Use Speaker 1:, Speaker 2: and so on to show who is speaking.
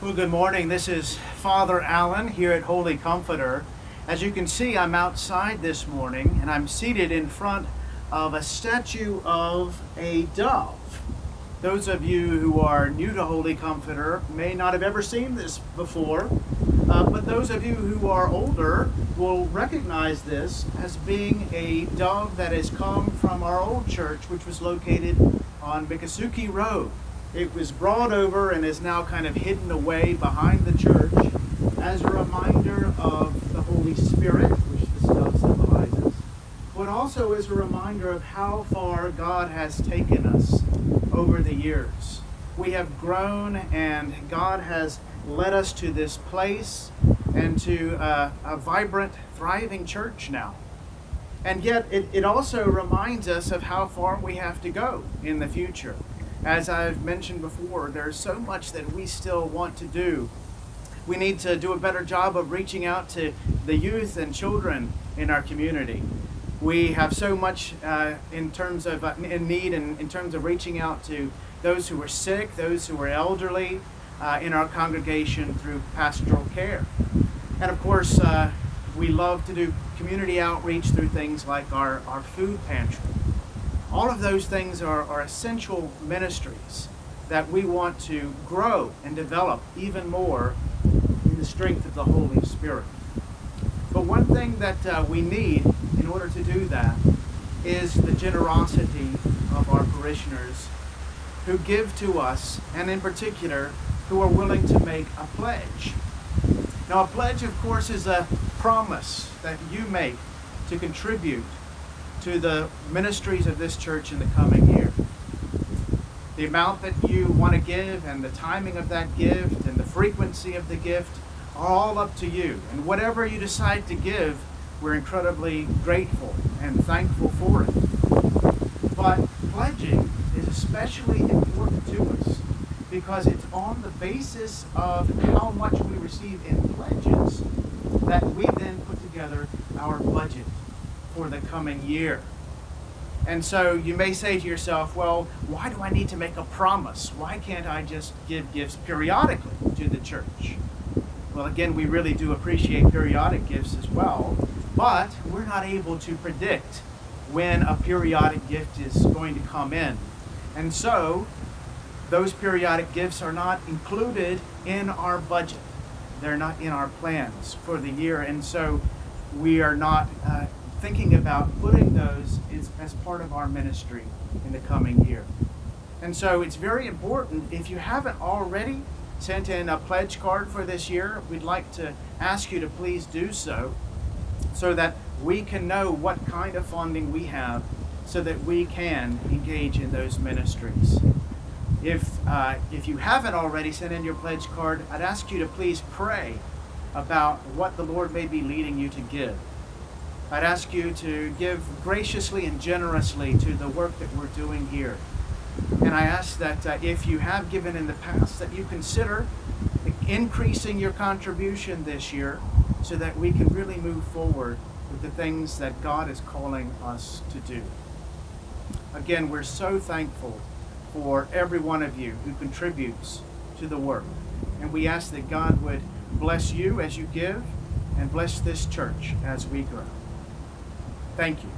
Speaker 1: Well, good morning. This is Father Allen here at Holy Comforter. As you can see, I'm outside this morning and I'm seated in front of a statue of a dove. Those of you who are new to Holy Comforter may not have ever seen this before, but those of you who are older will recognize this as being a dove that has come from our old church, which was located on Miccosukee Road. It was brought over and is now kind of hidden away behind the church as a reminder of the Holy Spirit, which this dove symbolizes, but also as a reminder of how far God has taken us over the years. We have grown and God has led us to this place and to a vibrant, thriving church now. And yet it also reminds us of how far we have to go in the future. As I've mentioned before, there's so much that we still want to do. We need to do a better job of reaching out to the youth and children in our community. We have so much in terms of in need and in terms of reaching out to those who are sick, those who are elderly in our congregation through pastoral care. And of course, we love to do community outreach through things like our food pantry. All of those things are essential ministries that we want to grow and develop even more in the strength of the Holy Spirit. But one thing that we need in order to do that is the generosity of our parishioners who give to us, and in particular, who are willing to make a pledge. Now, a pledge, of course, is a promise that you make to contribute to the ministries of this church in the coming year. The amount that you want to give and the timing of that gift and the frequency of the gift are all up to you. And whatever you decide to give, we're incredibly grateful and thankful for it. But pledging is especially important to us because it's on the basis of how much we receive in pledges that we then put together our budget for the coming year. And so you may say to yourself, well, why do I need to make a promise? Why can't I just give gifts periodically to the church? Well, again, we really do appreciate periodic gifts as well, but we're not able to predict when a periodic gift is going to come in. And so those periodic gifts are not included in our budget. They're not in our plans for the year. And so we are not thinking about putting those as part of our ministry in the coming year. And so it's very important, if you haven't already sent in a pledge card for this year, we'd like to ask you to please do so that we can know what kind of funding we have so that we can engage in those ministries. If you haven't already sent in your pledge card, I'd ask you to please pray about what the Lord may be leading you to give. I'd ask you to give graciously and generously to the work that we're doing here. And I ask that if you have given in the past, that you consider increasing your contribution this year so that we can really move forward with the things that God is calling us to do. Again, we're so thankful for every one of you who contributes to the work. And we ask that God would bless you as you give and bless this church as we grow. Thank you.